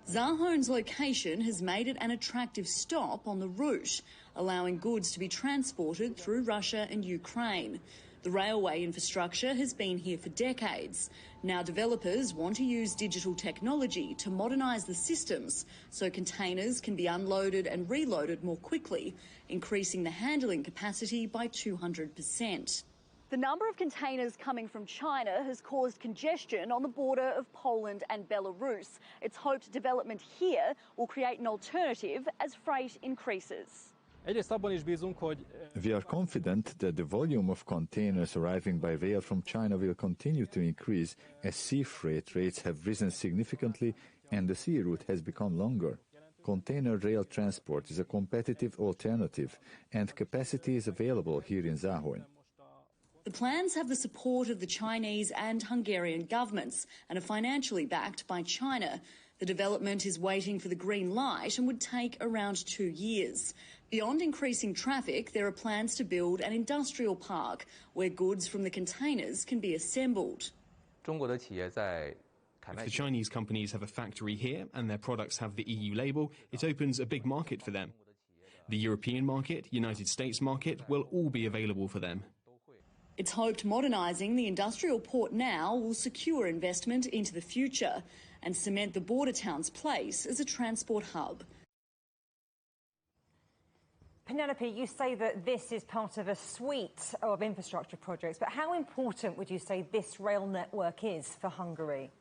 Zahon's location has made it an attractive stop on the route, allowing goods to be transported through Russia and Ukraine. The railway infrastructure has been here for decades. Now developers want to use digital technology to modernise the systems so containers can be unloaded and reloaded more quickly, increasing the handling capacity by 200%. The number of containers coming from China has caused congestion on the border of Poland and Belarus. It's hoped development here will create an alternative as freight increases. We are confident that the volume of containers arriving by rail from China will continue to increase as sea freight rates have risen significantly and the sea route has become longer. Container rail transport is a competitive alternative and capacity is available here in Záhony. The plans have the support of the Chinese and Hungarian governments and are financially backed by China. The development is waiting for the green light and would take around 2 years. Beyond increasing traffic, there are plans to build an industrial park where goods from the containers can be assembled. If the Chinese companies have a factory here and their products have the EU label, it opens a big market for them. The European market, United States market will all be available for them. It's hoped modernising the industrial port now will secure investment into the future and cement the border town's place as a transport hub. Penelope, you say that this is part of a suite of infrastructure projects, but how important would you say this rail network is for Hungary?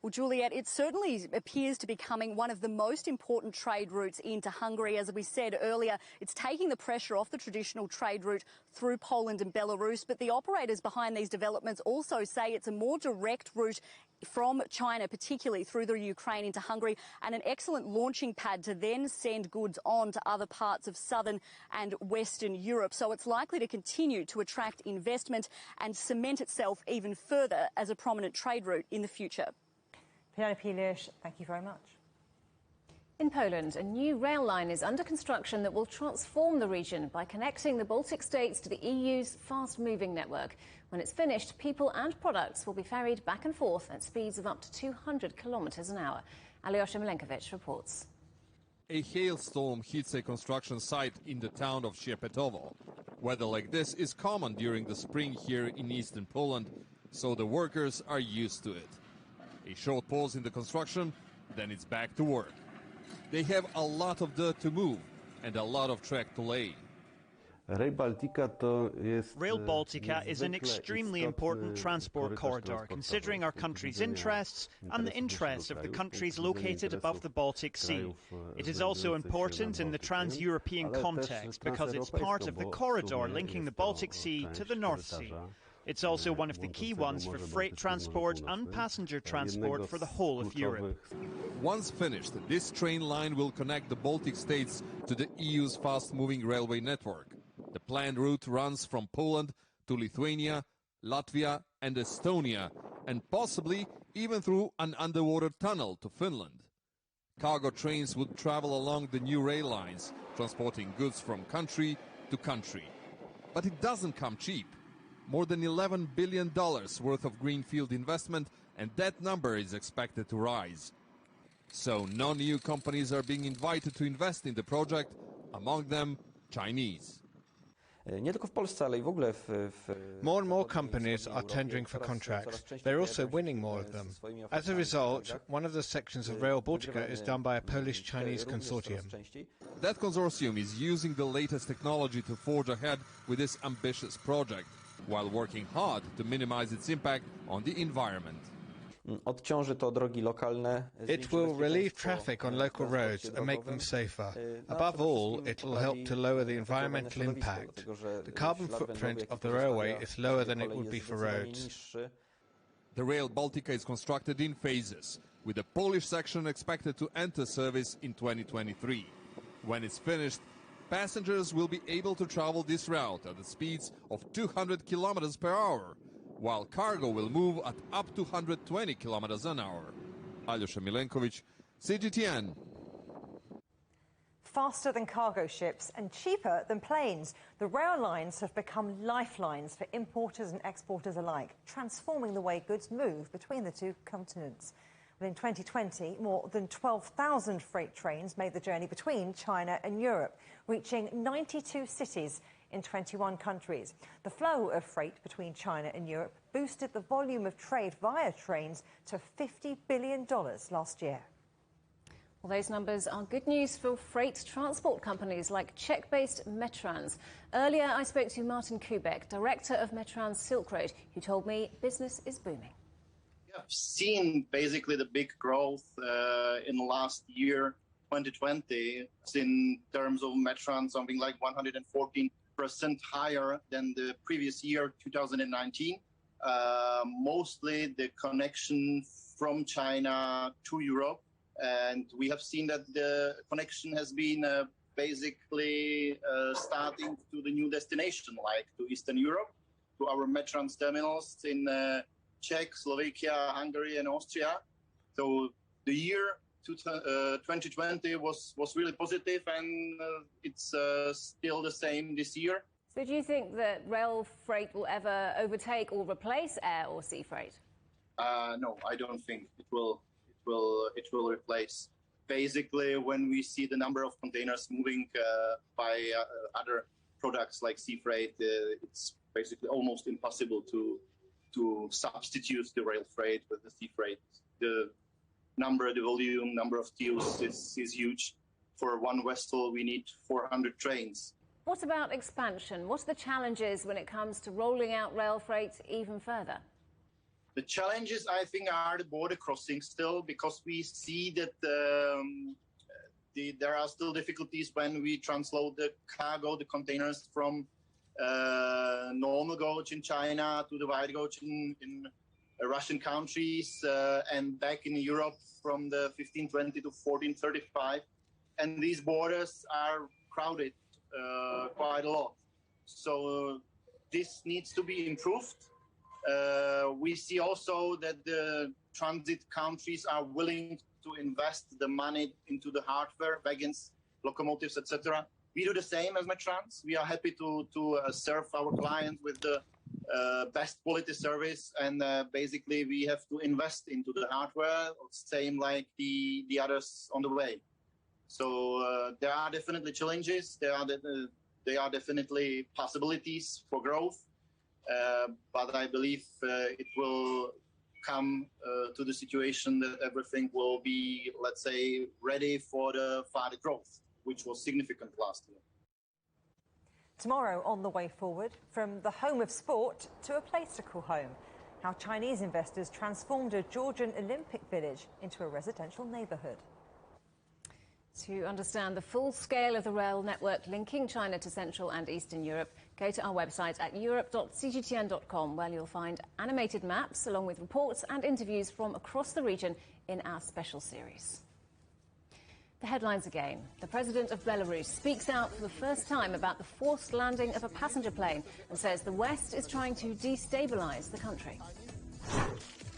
Well, Juliet, it certainly appears to be becoming one of the most important trade routes into Hungary. As we said earlier, it's taking the pressure off the traditional trade route through Poland and Belarus. But the operators behind these developments also say it's a more direct route from China, particularly through the Ukraine into Hungary, and an excellent launching pad to then send goods on to other parts of southern and western Europe. So it's likely to continue to attract investment and cement itself even further as a prominent trade route in the future. Penelope Liersch, thank you very much. In Poland, a new rail line is under construction that will transform the region by connecting the Baltic states to the EU's fast-moving network. When it's finished, people and products will be ferried back and forth at speeds of up to 200 kilometres an hour. Alyosha Milenkovic reports. A hailstorm hits a construction site in the town of Szepetowo. Weather like this is common during the spring here in eastern Poland, so the workers are used to it. A short pause in the construction, then it's back to work. They have a lot of dirt to move and a lot of track to lay. Rail Baltica is an extremely important transport corridor, considering our country's interests and the interests of the countries located above the Baltic Sea. It is also important in the trans-European context because it's part of the corridor linking the Baltic Sea to the North Sea. It's also one of the key ones for freight transport and passenger transport for the whole of Europe. Once finished, this train line will connect the Baltic states to the EU's fast-moving railway network. The planned route runs from Poland to Lithuania, Latvia and Estonia, and possibly even through an underwater tunnel to Finland. Cargo trains would travel along the new rail lines, transporting goods from country to country. But it doesn't come cheap. More than $11 billion worth of greenfield investment, and that number is expected to rise. So non-EU companies are being invited to invest in the project, among them Chinese. More and more companies are tendering for contracts. They're also winning more of them. As a result, one of the sections of Rail Baltica is done by a Polish-Chinese consortium. That consortium is using the latest technology to forge ahead with this ambitious project, while working hard to minimize its impact on the environment. It will relieve traffic on local roads and make them safer. Above all, it will help to lower the environmental impact. The carbon footprint of the railway is lower than it would be for roads. The Rail Baltica is constructed in phases, with the Polish section expected to enter service in 2023. When it's finished, passengers will be able to travel this route at the speeds of 200 kilometers per hour, while cargo will move at up to 120 kilometers an hour. Alyosha Milenkovic, CGTN. Faster than cargo ships and cheaper than planes, the rail lines have become lifelines for importers and exporters alike, transforming the way goods move between the two continents. Well, in 2020, more than 12,000 freight trains made the journey between China and Europe, reaching 92 cities in 21 countries. The flow of freight between China and Europe boosted the volume of trade via trains to $50 billion last year. Well, those numbers are good news for freight transport companies like Czech-based Metrans. Earlier, I spoke to Martin Kubek, director of Metrans Silk Road, who told me business is booming. I've seen basically the big growth in the last year, 2020, in terms of Metrans, something like 114% higher than the previous year, 2019. Mostly the connection from China to Europe. And we have seen that the connection has been basically starting to the new destination, like to Eastern Europe, to our Metrans terminals in Czech, Slovakia, Hungary, and Austria. So the year 2020 was really positive, and it's still the same this year. So do you think that rail freight will ever overtake or replace air or sea freight? No, I don't think it will. It will replace. Basically, when we see the number of containers moving by other products like sea freight, it's basically almost impossible to substitute the rail freight with the sea freight. The volume, number of TEUs is huge. For one vessel, we need 400 trains. What about expansion? What are the challenges when it comes to rolling out rail freight even further? The challenges, I think, are the border crossings still, because we see that there are still difficulties when we transload the cargo, the containers from normal gauge in China to the wide gauge in Russian countries and back in Europe from the 1520 to 1435. And these borders are crowded quite a lot. So this needs to be improved. We see also that the transit countries are willing to invest the money into the hardware, wagons, locomotives, etc. We do the same as Metrans. We are happy to serve our clients with the best quality service, and basically we have to invest into the hardware, same like the others on the way. So there are definitely challenges. There are definitely possibilities for growth. But I believe it will come to the situation that everything will be, let's say, ready for the further growth, which was significant last year. Tomorrow on The Way Forward, from the home of sport to a place to call home, how Chinese investors transformed a Georgian Olympic village into a residential neighbourhood. To understand the full scale of the rail network linking China to Central and Eastern Europe, go to our website at europe.cgtn.com, where you'll find animated maps along with reports and interviews from across the region in our special series. The headlines again. The president of Belarus speaks out for the first time about the forced landing of a passenger plane and says the West is trying to destabilise the country.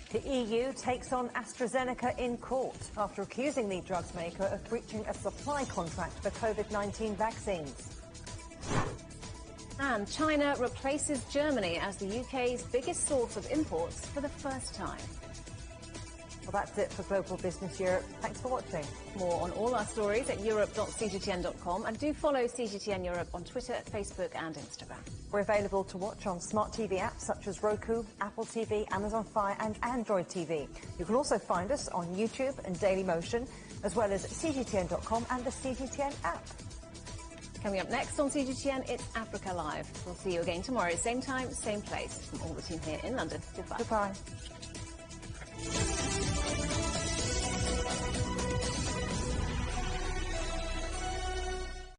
The EU takes on AstraZeneca in court after accusing the drugs maker of breaching a supply contract for COVID-19 vaccines. And China replaces Germany as the UK's biggest source of imports for the first time. Well, that's it for Global Business Europe. Thanks for watching. More on all our stories at europe.cgtn.com, and do follow CGTN Europe on Twitter, Facebook and Instagram. We're available to watch on smart TV apps such as Roku, Apple TV, Amazon Fire and Android TV. You can also find us on YouTube and Dailymotion, as well as CGTN.com and the CGTN app. Coming up next on CGTN, it's Africa Live. We'll see you again tomorrow, same time, same place. From all the team here in London. Goodbye. Goodbye.